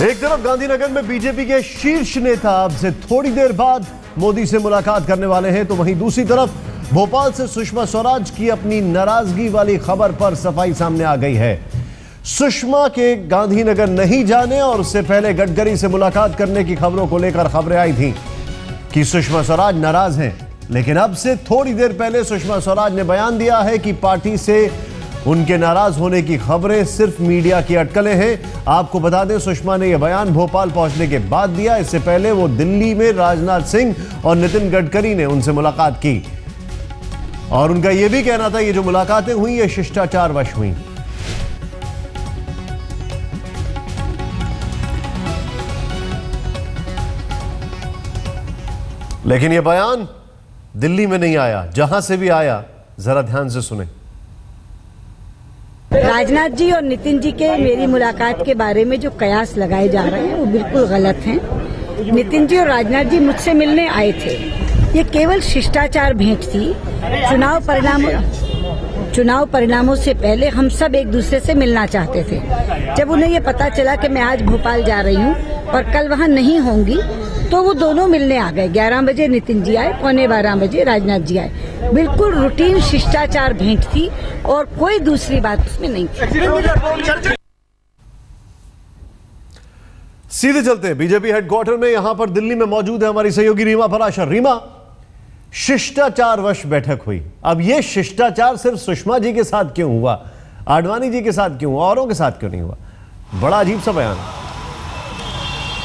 एक तरफ गांधीनगर में बीजेपी के शीर्ष नेता अब से थोड़ी देर बाद मोदी से मुलाकात करने वाले हैं, तो वहीं दूसरी तरफ भोपाल से सुषमा स्वराज की अपनी नाराजगी वाली खबर पर सफाई सामने आ गई है। सुषमा के गांधीनगर नहीं जाने और उससे पहले गडकरी से मुलाकात करने की खबरों को लेकर खबरें आई थीं कि सुषमा स्वराज नाराज हैं, लेकिन अब से थोड़ी देर पहले सुषमा स्वराज ने बयान दिया है कि पार्टी से उनके नाराज होने की खबरें सिर्फ मीडिया की अटकलें हैं। आपको बता दें, सुषमा ने यह बयान भोपाल पहुंचने के बाद दिया। इससे पहले वो दिल्ली में राजनाथ सिंह और नितिन गडकरी ने उनसे मुलाकात की और उनका यह भी कहना था ये जो मुलाकातें हुई ये शिष्टाचारवश हुई। लेकिन यह बयान दिल्ली में नहीं आया, जहां से भी आया जरा ध्यान से सुने। राजनाथ जी और नितिन जी के मेरी मुलाकात के बारे में जो कयास लगाए जा रहे हैं वो बिल्कुल गलत हैं। नितिन जी और राजनाथ जी मुझसे मिलने आए थे, ये केवल शिष्टाचार भेंट थी। चुनाव परिणामों से पहले हम सब एक दूसरे से मिलना चाहते थे। जब उन्हें ये पता चला कि मैं आज भोपाल जा रही हूँ और कल वहाँ नहीं होंगी, तो वो दोनों मिलने आ गए। 11 बजे नितिन जी आए, 11:15 बजे राजनाथ जी आए। बिल्कुल रूटीन शिष्टाचार भेंट थी और कोई दूसरी बात उसमें नहीं थी। सीधे चलते हैं बीजेपी हेडक्वार्टर में। यहां पर दिल्ली में मौजूद है हमारी सहयोगी रीमा पराशर। रीमा, शिष्टाचारवश बैठक हुई, अब यह शिष्टाचार सिर्फ सुषमा जी के साथ क्यों हुआ, आडवाणी जी के साथ क्यों हुआ, औरों के साथ क्यों नहीं हुआ? बड़ा अजीब सा बयान है।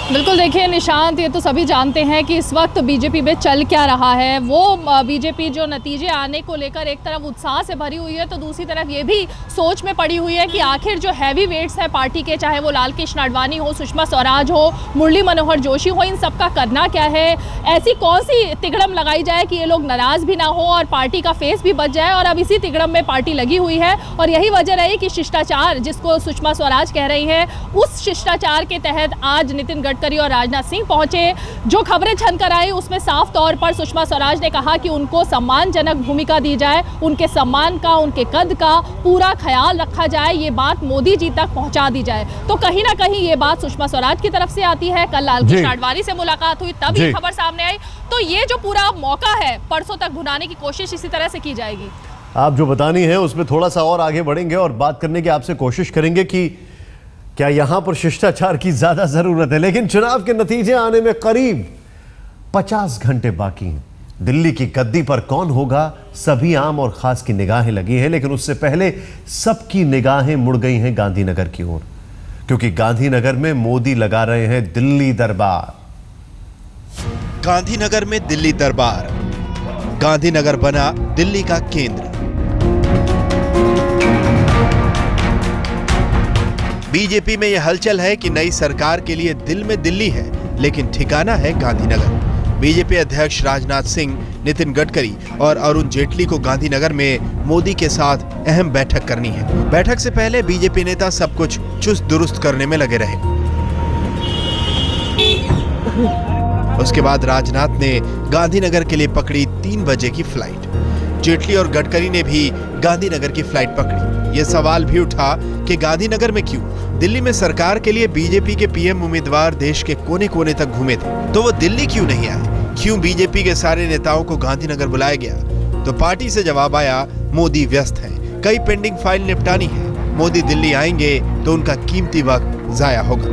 बिल्कुल, देखिए निशांत, ये तो सभी जानते हैं कि इस वक्त बीजेपी में चल क्या रहा है। वो बीजेपी जो नतीजे आने को लेकर एक तरफ उत्साह से भरी हुई है, तो दूसरी तरफ ये भी सोच में पड़ी हुई है कि आखिर जो हैवी वेट्स है पार्टी के, चाहे वो लाल कृष्ण आडवाणी हो, सुषमा स्वराज हो, मुरली मनोहर जोशी हो, इन सबका करना क्या है। ऐसी कौन सी तिगड़म लगाई जाए कि ये लोग नाराज भी ना हो और पार्टी का फेस भी बच जाए। और अब इसी तिगड़म में पार्टी लगी हुई है और यही वजह रही कि शिष्टाचार, जिसको सुषमा स्वराज कह रही है, उस शिष्टाचार के तहत आज नितिन गडकरी और राजनाथ सिंह पहुंचे। जो खबरें छन कर आई उसमें साफ तौर पर सुषमा स्वराज ने कहा कि उनको सम्मानजनक भूमिका दी जाए, उनके सम्मान का, उनके कद का पूरा ख्याल रखा जाए, ये बात मोदी जी तक पहुंचा दी जाए। तो कहीं ना कहीं ये बात सुषमा स्वराज की तरफ से आती है। कल लाल कृष्ण आडवाणी से मुलाकात हुई, तब ये खबर सामने आई। तो ये जो पूरा मौका है परसों तक भुनाने की कोशिश इसी तरह से की जाएगी। आप जो बतानी है उसमें थोड़ा सा और आगे बढ़ेंगे और बात करने की आपसे कोशिश करेंगे कि क्या यहां पर शिष्टाचार की ज्यादा जरूरत है। लेकिन चुनाव के नतीजे आने में करीब 50 घंटे बाकी हैं। दिल्ली की गद्दी पर कौन होगा, सभी आम और खास की निगाहें लगी हैं। लेकिन उससे पहले सबकी निगाहें मुड़ गई हैं गांधीनगर की ओर, क्योंकि गांधीनगर में मोदी लगा रहे हैं दिल्ली दरबार। गांधीनगर में दिल्ली दरबार, गांधीनगर बना दिल्ली का केंद्र। बीजेपी में यह हलचल है कि नई सरकार के लिए दिल में दिल्ली है, लेकिन ठिकाना है गांधीनगर। बीजेपी अध्यक्ष राजनाथ सिंह, नितिन गडकरी और अरुण जेटली को गांधीनगर में मोदी के साथ अहम बैठक करनी है। बैठक से पहले बीजेपी नेता सब कुछ चुस्त दुरुस्त करने में लगे रहे। उसके बाद राजनाथ ने गांधीनगर के लिए पकड़ी 3 बजे की फ्लाइट। जेटली और गडकरी ने भी गांधीनगर की फ्लाइट पकड़ी। ये सवाल भी उठा कि गांधीनगर में क्यों? दिल्ली में सरकार के लिए बीजेपी के पीएम उम्मीदवार देश के कोने कोने तक घूमे थे, तो वो दिल्ली क्यों नहीं आए? क्यों बीजेपी के सारे नेताओं को गांधीनगर बुलाया गया? तो पार्टी से जवाब आया, मोदी व्यस्त हैं, कई पेंडिंग फाइल निपटानी है। मोदी दिल्ली आएंगे तो उनका कीमती वक्त जाया होगा।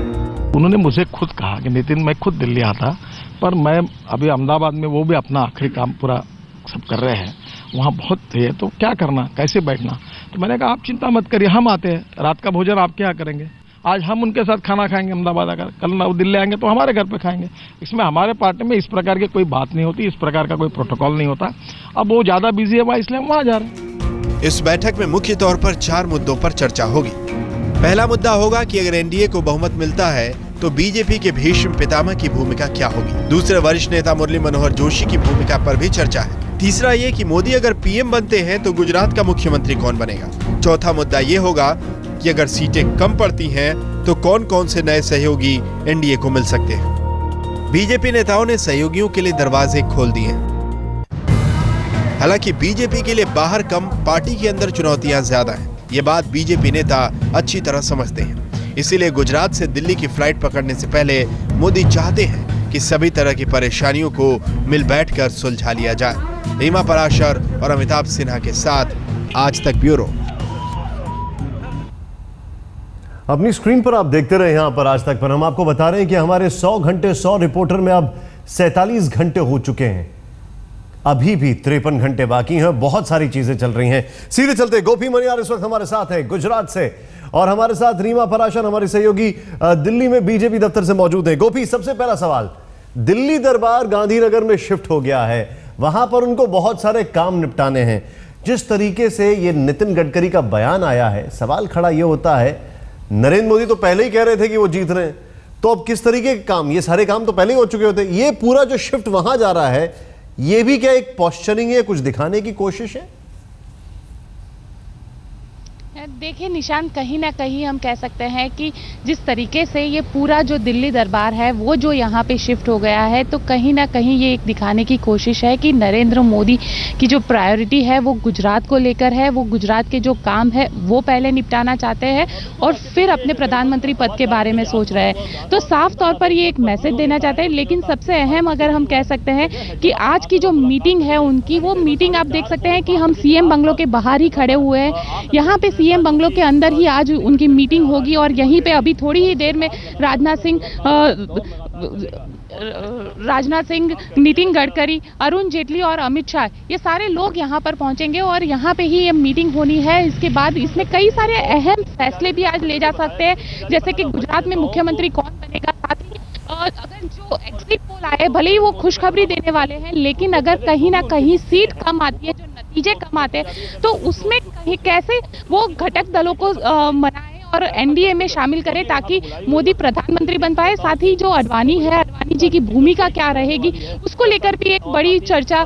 उन्होंने मुझे खुद कहा कि नितिन, मैं खुद दिल्ली आता, पर मैं अभी अहमदाबाद में, वो भी अपना आखिरी काम पूरा सब कर रहे हैं, वहाँ बहुत थे, तो क्या करना, कैसे बैठना। तो मैंने कहा आप चिंता मत करिए, हम आते हैं, रात का भोजन आप क्या करेंगे, आज हम उनके साथ खाना खाएंगे अहमदाबाद आकर, कल ना वो दिल्ली आएंगे तो हमारे घर पे खाएंगे। इसमें हमारे पार्टी में इस प्रकार की कोई बात नहीं होती, इस प्रकार का कोई प्रोटोकॉल नहीं होता। अब वो ज्यादा बिजी है वहाँ, इसलिए हम वहाँ जा रहे हैं। इस बैठक में मुख्य तौर पर 4 मुद्दों पर चर्चा होगी। पहला मुद्दा होगा कि अगर एनडीए को बहुमत मिलता है तो बीजेपी के भीष्म पितामह की भूमिका क्या होगी। दूसरे, वरिष्ठ नेता मुरली मनोहर जोशी की भूमिका पर भी चर्चा है। तीसरा ये कि मोदी अगर पीएम बनते हैं तो गुजरात का मुख्यमंत्री कौन बनेगा। चौथा मुद्दा ये होगा कि अगर सीटें कम पड़ती हैं तो कौन कौन से नए सहयोगी एनडीए को मिल सकते हैं। बीजेपी नेताओं ने सहयोगियों के लिए दरवाजे खोल दिए हैं। हालांकि बीजेपी के लिए बाहर कम, पार्टी के अंदर चुनौतियां ज्यादा हैं। ये बात बीजेपी नेता अच्छी तरह समझते हैं। इसीलिए गुजरात से दिल्ली की फ्लाइट पकड़ने से पहले मोदी चाहते हैं कि सभी तरह की परेशानियों को मिल बैठकर सुलझा लिया जाए। रीमा पराशर और अमिताभ सिन्हा के साथ आज तक ब्यूरो। अपनी स्क्रीन पर आप देखते रहे यहां पर आज तक पर हम आपको बता रहे हैं कि हमारे 100 घंटे 100 रिपोर्टर में अब 47 घंटे हो चुके हैं। अभी भी 53 घंटे बाकी हैं। बहुत सारी चीजें चल रही हैं। सीधे चलते गोपी मनियार इस वक्त हमारे साथ है गुजरात से, और हमारे साथ रीमा पराशर हमारी सहयोगी दिल्ली में बीजेपी दफ्तर से मौजूद है। गोपी, सबसे पहला सवाल, दिल्ली दरबार गांधीनगर में शिफ्ट हो गया है, वहां पर उनको बहुत सारे काम निपटाने हैं। जिस तरीके से ये नितिन गडकरी का बयान आया है, सवाल खड़ा यह होता है, नरेंद्र मोदी तो पहले ही कह रहे थे कि वो जीत रहे हैं, तो अब किस तरीके के काम? ये सारे काम तो पहले ही हो चुके होते। ये पूरा जो शिफ्ट वहां जा रहा है, ये भी क्या एक पॉस्चरिंग है, कुछ दिखाने की कोशिश है? देखिए निशान, कहीं ना कहीं हम कह सकते हैं कि जिस तरीके से ये पूरा जो दिल्ली दरबार है वो जो यहाँ पे शिफ्ट हो गया है, तो कहीं ना कहीं ये एक दिखाने की कोशिश है कि नरेंद्र मोदी की जो प्रायोरिटी है वो गुजरात को लेकर है। वो गुजरात के जो काम है वो पहले निपटाना चाहते हैं और फिर अपने प्रधानमंत्री पद के बारे में सोच रहे हैं। तो साफ तौर पर ये एक मैसेज देना चाहते हैं। लेकिन सबसे अहम अगर हम कह सकते हैं कि आज की जो मीटिंग है उनकी, वो मीटिंग आप देख सकते हैं कि हम सीएम बंगलो के बाहर ही खड़े हुए हैं। यहाँ पे सीएम बंगलों के अंदर ही आज उनकी मीटिंग होगी और यहीं पे अभी थोड़ी ही देर में राजनाथ सिंह, नितिन गडकरी, अरुण जेटली और अमित शाह, ये सारे लोग यहाँ पर पहुंचेंगे और यहाँ पे ही ये मीटिंग होनी है। इसके बाद इसमें कई सारे अहम फैसले भी आज ले जा सकते हैं, जैसे कि गुजरात में मुख्यमंत्री कौन बनेगा। साथ ही अगर जो एग्जिट पोल आए, भले ही वो खुशखबरी देने वाले हैं, लेकिन अगर कहीं ना कहीं सीट कम आती है, जो नतीजे कम आते हैं, तो उसमें कहीं कैसे वो घटक दलों को मनाए और एनडीए में शामिल करें ताकि मोदी प्रधानमंत्री बन पाए। साथ ही जो अडवाणी है, अडवाणी जी की भूमिका क्या रहेगी, उसको लेकर भी एक बड़ी चर्चा।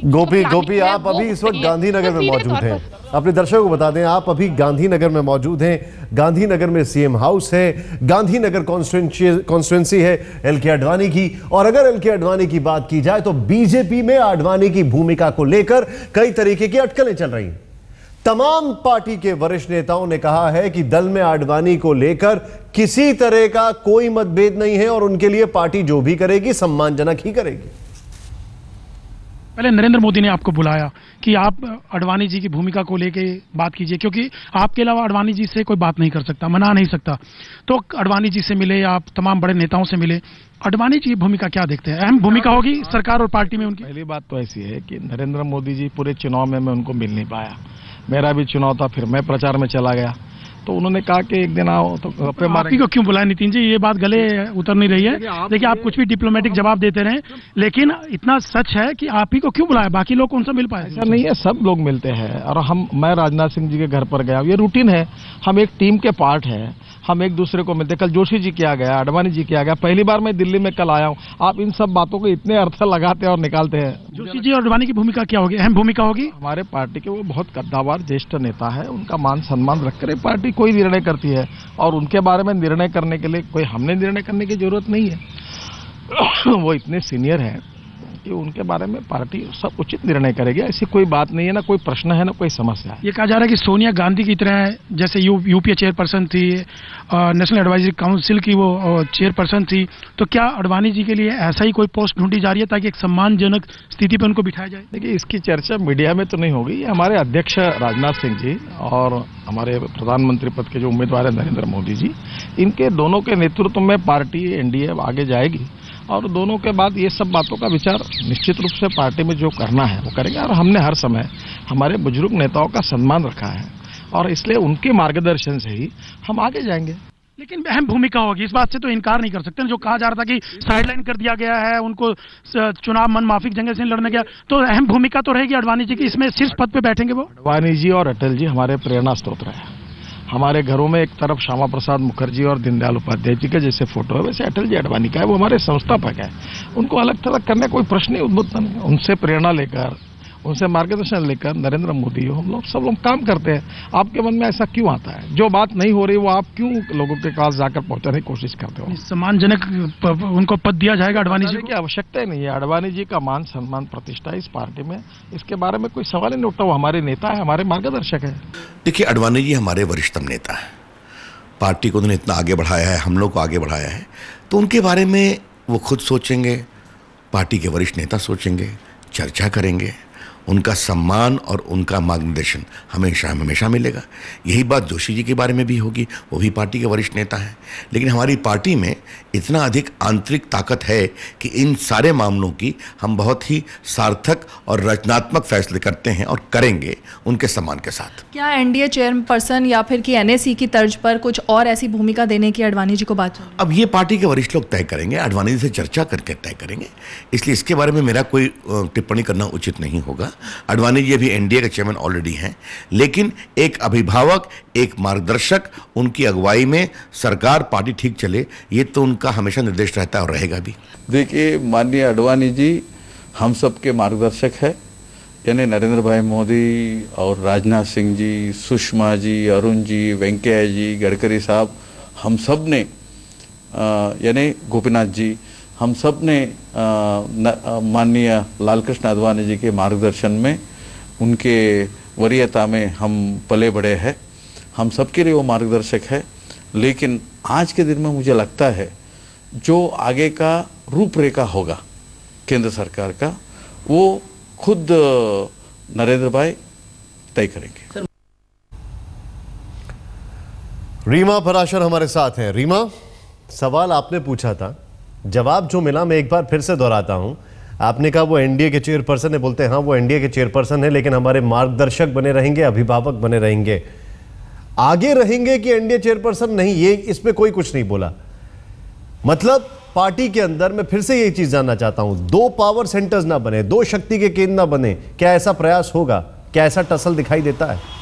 गोपी, आप अभी इस वक्त गांधीनगर में मौजूद हैं। अपने दर्शकों को बता दें, आप अभी गांधीनगर में मौजूद हैं। गांधीनगर में सीएम हाउस है, गांधीनगर कॉन्स्टिट्यूंसी है एलके आडवाणी की। और अगर एलके आडवाणी की बात की जाए तो बीजेपी में आडवाणी की भूमिका को लेकर कई तरीके की अटकलें चल रही हैं। तमाम पार्टी के वरिष्ठ नेताओं ने कहा है कि दल में आडवाणी को लेकर किसी तरह का कोई मतभेद नहीं है और उनके लिए पार्टी जो भी करेगी सम्मानजनक ही करेगी। पहले नरेंद्र मोदी ने आपको बुलाया कि आप आडवाणी जी की भूमिका को लेके बात कीजिए, क्योंकि आपके अलावा आडवाणी जी से कोई बात नहीं कर सकता, मना नहीं सकता। तो आडवाणी जी से मिले, आप तमाम बड़े नेताओं से मिले, आडवाणी जी की भूमिका क्या देखते हैं? अहम भूमिका होगी सरकार और पार्टी में उनकी? पहली बात तो ऐसी है कि नरेंद्र मोदी जी पूरे चुनाव में मैं उनको मिल नहीं पाया। मेरा भी चुनाव था, फिर मैं प्रचार में चला गया, तो उन्होंने कहा कि एक दिन आओ तो गप्पे मारेंगे। को क्यों बुलाया नितिन जी? ये बात गले उतर नहीं रही है। देखिए, आप कुछ भी डिप्लोमेटिक जवाब देते रहे, लेकिन इतना सच है कि आप ही को क्यों बुलाया, बाकी लोग कौन सा मिल पाए? ऐसा नहीं है, सब लोग मिलते हैं। और मैं राजनाथ सिंह जी के घर पर गया, ये रूटीन है, हम एक टीम के पार्ट हैं, हम एक दूसरे को मिलते। कल जोशी जी किया गया, आडवाणी जी किया गया, पहली बार मैं दिल्ली में कल आया हूँ। आप इन सब बातों को इतने अर्थ लगाते हैं और निकालते हैं। जोशी जी और आडवाणी की भूमिका क्या होगी? अहम भूमिका होगी। हमारे पार्टी के वो बहुत कद्दावर ज्येष्ठ नेता है, उनका मान सम्मान रखकर पार्टी कोई निर्णय करती है और उनके बारे में निर्णय करने के लिए कोई हमने निर्णय करने की जरूरत नहीं है। वो इतने सीनियर हैं कि उनके बारे में पार्टी सब उचित निर्णय करेगी। ऐसी कोई बात नहीं है, ना कोई प्रश्न है, ना कोई समस्या है। ये कहा जा रहा है कि सोनिया गांधी की तरह जैसे यूपीए चेयरपर्सन थी, नेशनल एडवाइजरी काउंसिल की वो चेयरपर्सन थी, तो क्या आडवाणी जी के लिए ऐसा ही कोई पोस्ट ढूंढी जा रही है ताकि एक सम्मानजनक स्थिति पर उनको बिठाया जाए? देखिए, इसकी चर्चा मीडिया में तो नहीं होगी। ये हमारे अध्यक्ष राजनाथ सिंह जी और हमारे प्रधानमंत्री पद के जो उम्मीदवार है नरेंद्र मोदी जी, इनके दोनों के नेतृत्व में पार्टी एनडीए आगे जाएगी और दोनों के बाद ये सब बातों का विचार निश्चित रूप से पार्टी में जो करना है वो करेंगे। और हमने हर समय हमारे बुजुर्ग नेताओं का सम्मान रखा है और इसलिए उनके मार्गदर्शन से ही हम आगे जाएंगे। लेकिन अहम भूमिका होगी, इस बात से तो इनकार नहीं कर सकते। जो कहा जा रहा था कि साइडलाइन कर दिया गया है, उनको चुनाव मनमाफिक जगह से लड़ने गया, तो अहम भूमिका तो रहेगी आडवाणी जी की। इसमें शीर्ष पद पे बैठेंगे वो। आडवाणी जी और अटल जी हमारे प्रेरणा स्रोत है। हमारे घरों में एक तरफ श्यामा प्रसाद मुखर्जी और दीनदयाल उपाध्याय जी के जैसे फोटो है, वैसे अटल जी आडवाणी का है। वो हमारे संस्थापक है, उनको अलग थलग करने कोई प्रश्न ही उद्भुत नहीं। उनसे प्रेरणा लेकर, उनसे मार्गदर्शन लेकर नरेंद्र मोदी हम लोग सब लोग काम करते हैं। आपके मन में ऐसा क्यों आता है? जो बात नहीं हो रही वो आप क्यों लोगों के पास जाकर पहुंचाने की कोशिश करते हो? सम्मानजनक उनको पद दिया जाएगा आडवाणी जी की आवश्यकता ही नहीं है। आडवाणी जी का मान सम्मान प्रतिष्ठा इस पार्टी में, इसके बारे में कोई सवाल ही नहीं उठता। वो हमारे नेता है, हमारे मार्गदर्शक है। देखिए, आडवाणी जी हमारे वरिष्ठतम नेता है, पार्टी को उन्होंने इतना आगे बढ़ाया है, हम लोग को आगे बढ़ाया है, तो उनके बारे में वो खुद सोचेंगे, पार्टी के वरिष्ठ नेता सोचेंगे, चर्चा करेंगे। उनका सम्मान और उनका मार्गदर्शन हमेशा हमेशा मिलेगा। यही बात जोशी जी के बारे में भी होगी, वो भी पार्टी के वरिष्ठ नेता हैं। लेकिन हमारी पार्टी में इतना अधिक आंतरिक ताकत है कि इन सारे मामलों की हम बहुत ही सार्थक और रचनात्मक फैसले करते हैं और करेंगे उनके सम्मान के साथ। क्या एनडीए चेयरपर्सन या फिर कि एनएसी की तर्ज पर कुछ और ऐसी भूमिका देने की अडवाणी जी को बात चल रही है? अब ये पार्टी के वरिष्ठ लोग तय करेंगे, अडवाणी जी से चर्चा करके तय करेंगे, इसलिए इसके बारे में मेरा कोई टिप्पणी करना उचित नहीं होगा। अडवाणी जी अभी एनडीए के चेयरमैन ऑलरेडी हैं, लेकिन एक अभिभावक, एक मार्गदर्शक, उनकी अगुवाई में सरकार पार्टी ठीक चले, ये तो उनका हमेशा निर्देश रहता है और रहेगा भी। देखिए, माननीय अडवाणी जी हम सबके मार्गदर्शक है, यानी नरेंद्र भाई मोदी और राजनाथ सिंह जी, सुषमा जी, अरुण जी, वेंकैया जी, गडकरी साहब, हम सब ने यानी गोपीनाथ जी, हम सब ने माननीय लालकृष्ण आडवाणी जी के मार्गदर्शन में, उनके वरीयता में हम पले बढ़े हैं। हम सबके लिए वो मार्गदर्शक है। लेकिन आज के दिन में मुझे लगता है जो आगे का रूपरेखा होगा केंद्र सरकार का, वो खुद नरेंद्र भाई तय करेंगे। रीमा पराशर हमारे साथ हैं। रीमा, सवाल आपने पूछा था, जवाब जो मिला मैं एक बार फिर से दोहराता हूं। आपने कहा वो एनडीए के चेयरपर्सन है, बोलते हैं हाँ वो एनडीए के चेयरपर्सन है, लेकिन हमारे मार्गदर्शक बने रहेंगे, अभिभावक बने रहेंगे, आगे रहेंगे कि एनडीए चेयरपर्सन नहीं, ये इसमें कोई कुछ नहीं बोला। मतलब पार्टी के अंदर मैं फिर से यही चीज जानना चाहता हूं, दो पावर सेंटर्स ना बने, दो शक्ति के केंद्र ना बने, क्या ऐसा प्रयास होगा? क्या ऐसा टसल दिखाई देता है?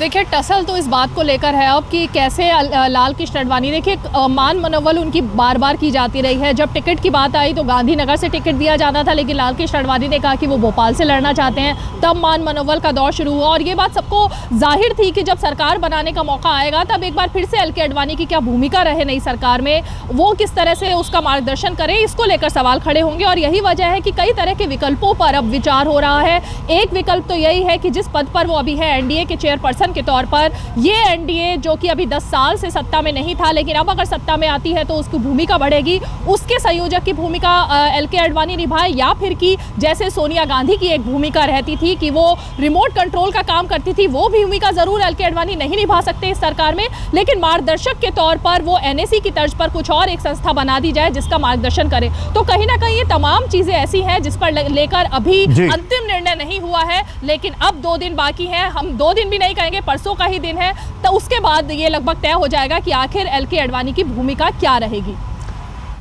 देखिए, टसल तो इस बात को लेकर है अब कि कैसे लाल कृष्ण आडवाणी, देखिए मान मनोबल उनकी बार बार की जाती रही है। जब टिकट की बात आई तो गांधीनगर से टिकट दिया जाना था, लेकिन लाल कृष्ण आडवाणी ने कहा कि वो भोपाल से लड़ना चाहते हैं। तब मान मनोबल का दौर शुरू हुआ और ये बात सबको जाहिर थी कि जब सरकार बनाने का मौका आएगा तब एक बार फिर से एल के आडवाणी की क्या भूमिका रहे नई सरकार में, वो किस तरह से उसका मार्गदर्शन करें, इसको लेकर सवाल खड़े होंगे। और यही वजह है कि कई तरह के विकल्पों पर अब विचार हो रहा है। एक विकल्प तो यही है कि जिस पद पर वो अभी है एनडीए के चेयरपर्सन के तौर पर, ये एनडीए जो कि अभी 10 साल से सत्ता में नहीं था, लेकिन अब अगर सत्ता में आती है तो उसकी भूमिका बढ़ेगी, उसके संयोजक की भूमिका एल के आडवाणी निभाए, या फिर कि जैसे सोनिया गांधी की एक भूमिका रहती थी कि वो रिमोट कंट्रोल का काम करती थी, वो भूमिका जरूर एल के आडवाणी नहीं निभा सकते इस सरकार में, लेकिन मार्गदर्शक के तौर पर वो एनएसी की तर्ज पर कुछ और एक संस्था बना दी जाए जिसका मार्गदर्शन करे। तो कहीं ना कहीं ये तमाम चीजें ऐसी हैं जिस पर लेकर अभी अंतिम निर्णय नहीं हुआ है। लेकिन अब 2 दिन बाकी हैं, हम 2 दिन भी नहीं कहेंगे, परसों का ही दिन है, तो उसके बाद ये लगभग तय हो जाएगा कि आखिर एल के आडवाणी की भूमिका क्या रहेगी।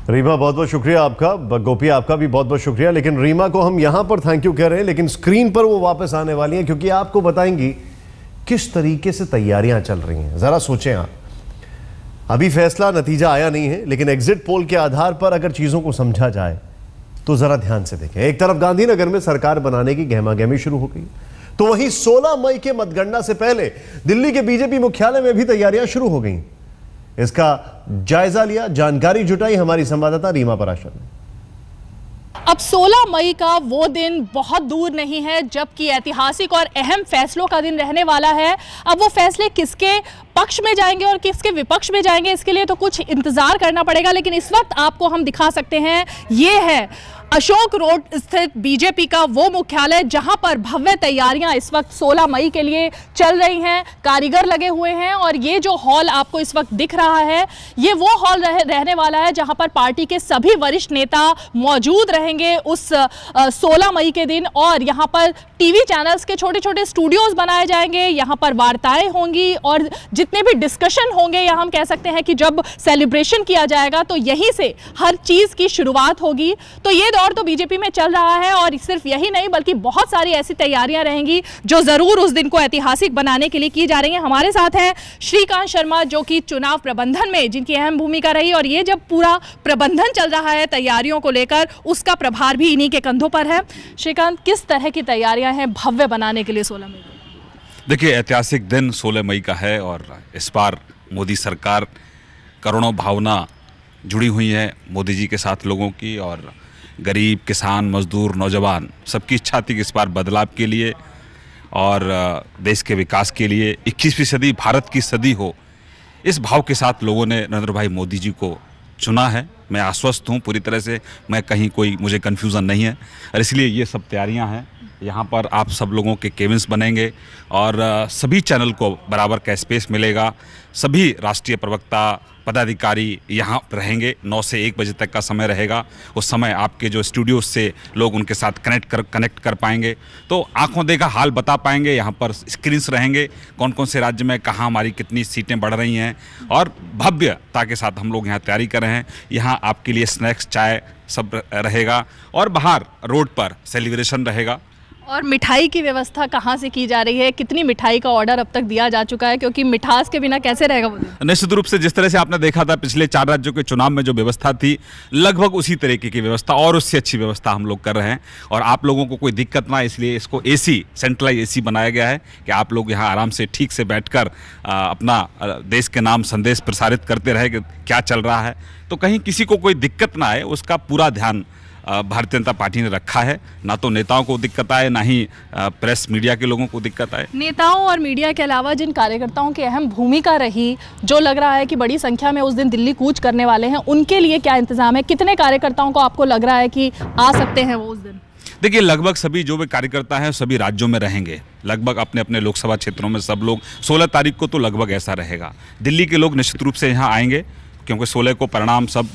रीमा, बहुत बहुत शुक्रिया आपका। गोपी, आपका भी बहुत बहुत शुक्रिया। लेकिन रीमा को हम यहां पर थैंक यू कह रहे हैं, लेकिन स्क्रीन पर वो वापस आने वाली हैं क्योंकि आपको बताएंगी किस तरीके से तैयारियां चल रही हैं। जरा सोचें आप, अभी फैसला नतीजा आया नहीं है, लेकिन एग्जिट पोल के आधार पर अगर चीजों को समझा जाए तो जरा ध्यान से देखें। एक तरफ गांधीनगर में सरकार बनाने की गहमागहमी शुरू हो गई, तो वहीं 16 मई के मतगणना से पहले दिल्ली के बीजेपी मुख्यालय में भी तैयारियां शुरू हो गई। इसका जायजा लिया, जानकारी जुटाई हमारी संवाददाता रीमा पराशर ने। अब 16 मई का वो दिन बहुत दूर नहीं है जबकि ऐतिहासिक और अहम फैसलों का दिन रहने वाला है। अब वो फैसले किसके पक्ष में जाएंगे और किसके विपक्ष में जाएंगे, इसके लिए तो कुछ इंतजार करना पड़ेगा। लेकिन इस वक्त आपको हम दिखा सकते हैं, ये है अशोक रोड स्थित बीजेपी का वो मुख्यालय जहां पर भव्य तैयारियां इस वक्त 16 मई के लिए चल रही हैं। कारीगर लगे हुए हैं और ये जो हॉल आपको इस वक्त दिख रहा है, ये वो हॉल रहने वाला है जहां पर पार्टी के सभी वरिष्ठ नेता मौजूद रहेंगे उस 16 मई के दिन। और यहां पर टीवी चैनल्स के छोटे छोटे स्टूडियोज बनाए जाएंगे, यहां पर वार्ताएं होंगी और जितने भी डिस्कशन होंगे, या हम कह सकते हैं कि जब सेलिब्रेशन किया जाएगा तो यहीं से हर चीज की शुरुआत होगी। तो ये दौर तो बीजेपी में चल रहा है और सिर्फ यही नहीं बल्कि बहुत सारी ऐसी तैयारियां रहेंगी जो जरूर उस दिन को ऐतिहासिक बनाने के लिए की जा रही हैं। हमारे साथ हैं श्रीकांत शर्मा, जो कि चुनाव प्रबंधन में जिनकी अहम भूमिका रही, और ये जब पूरा प्रबंधन चल रहा है तैयारियों को लेकर, उसका प्रभार भी इन्हीं के कंधों पर है। श्रीकांत, किस तरह की तैयारियां हैं भव्य बनाने के लिए 16 मई? देखिए, ऐतिहासिक दिन 16 मई का है और इस बार मोदी सरकार, करोड़ों भावना जुड़ी हुई है मोदी जी के साथ लोगों की, और गरीब, किसान, मजदूर, नौजवान सबकी इच्छा थी कि इस बार बदलाव के लिए और देश के विकास के लिए 21वीं सदी भारत की सदी हो, इस भाव के साथ लोगों ने नरेंद्र भाई मोदी जी को चुना है। मैं आश्वस्त हूँ पूरी तरह से, मैं कहीं कोई मुझे कन्फ्यूज़न नहीं है और इसलिए ये सब तैयारियाँ हैं। यहाँ पर आप सब लोगों के केबिन्स बनेंगे और सभी चैनल को बराबर का स्पेस मिलेगा। सभी राष्ट्रीय प्रवक्ता पदाधिकारी यहाँ रहेंगे। 9 से 1 बजे तक का समय रहेगा। उस समय आपके जो स्टूडियो से लोग उनके साथ कनेक्ट कर पाएंगे, तो आंखों देखा हाल बता पाएंगे। यहाँ पर स्क्रीन्स रहेंगे, कौन कौन से राज्य में कहाँ हमारी कितनी सीटें बढ़ रही हैं, और भव्यता के साथ हम लोग यहाँ तैयारी कर रहे हैं। यहाँ आपके लिए स्नैक्स, चाय सब रहेगा और बाहर रोड पर सेलिब्रेशन रहेगा। और मिठाई की व्यवस्था कहाँ से की जा रही है? कितनी मिठाई का ऑर्डर अब तक दिया जा चुका है? क्योंकि मिठास के बिना कैसे रहेगा वो दिन? निश्चित रूप से जिस तरह से आपने देखा था पिछले 4 राज्यों के चुनाव में जो व्यवस्था थी, लगभग उसी तरीके की व्यवस्था और उससे अच्छी व्यवस्था हम लोग कर रहे हैं। और आप लोगों को कोई दिक्कत ना, इसलिए इसको AC सेंट्रलाइज AC बनाया गया है कि आप लोग यहाँ आराम से ठीक से बैठकर अपना देश के नाम संदेश प्रसारित करते रहे कि क्या चल रहा है, तो कहीं किसी को कोई दिक्कत ना आए, उसका पूरा ध्यान भारतीय जनता पार्टी ने रखा है। ना तो नेताओं को दिक्कत आए, ना ही प्रेस मीडिया के लोगों को दिक्कत आए। नेताओं और मीडिया के अलावा जिन कार्यकर्ताओं की अहम भूमिका रही, जो लग रहा है कि बड़ी संख्या में उस दिन दिल्ली कूच करने वाले हैं, उनके लिए क्या इंतजाम है? कितने कार्यकर्ताओं को आपको लग रहा है कि आ सकते हैं वो उस दिन? देखिए, लगभग सभी जो भी कार्यकर्ता हैं सभी राज्यों में रहेंगे, लगभग अपने अपने लोकसभा क्षेत्रों में सब लोग। 16 तारीख को तो लगभग ऐसा रहेगा। दिल्ली के लोग निश्चित रूप से यहाँ आएंगे क्योंकि 16 को परिणाम सब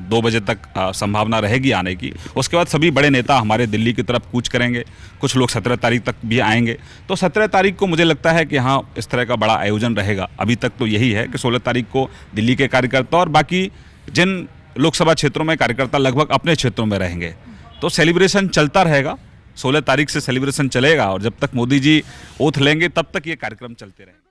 2 बजे तक संभावना रहेगी आने की। उसके बाद सभी बड़े नेता हमारे दिल्ली की तरफ कूच करेंगे। कुछ लोग 17 तारीख तक भी आएंगे। तो 17 तारीख को मुझे लगता है कि यहाँ इस तरह का बड़ा आयोजन रहेगा। अभी तक तो यही है कि 16 तारीख को दिल्ली के कार्यकर्ता और बाकी जिन लोकसभा क्षेत्रों में कार्यकर्ता लगभग अपने क्षेत्रों में रहेंगे। तो सेलिब्रेशन चलता रहेगा। 16 तारीख से सेलिब्रेशन चलेगा और जब तक मोदी जी ओथ लेंगे तब तक ये कार्यक्रम चलते रहेंगे।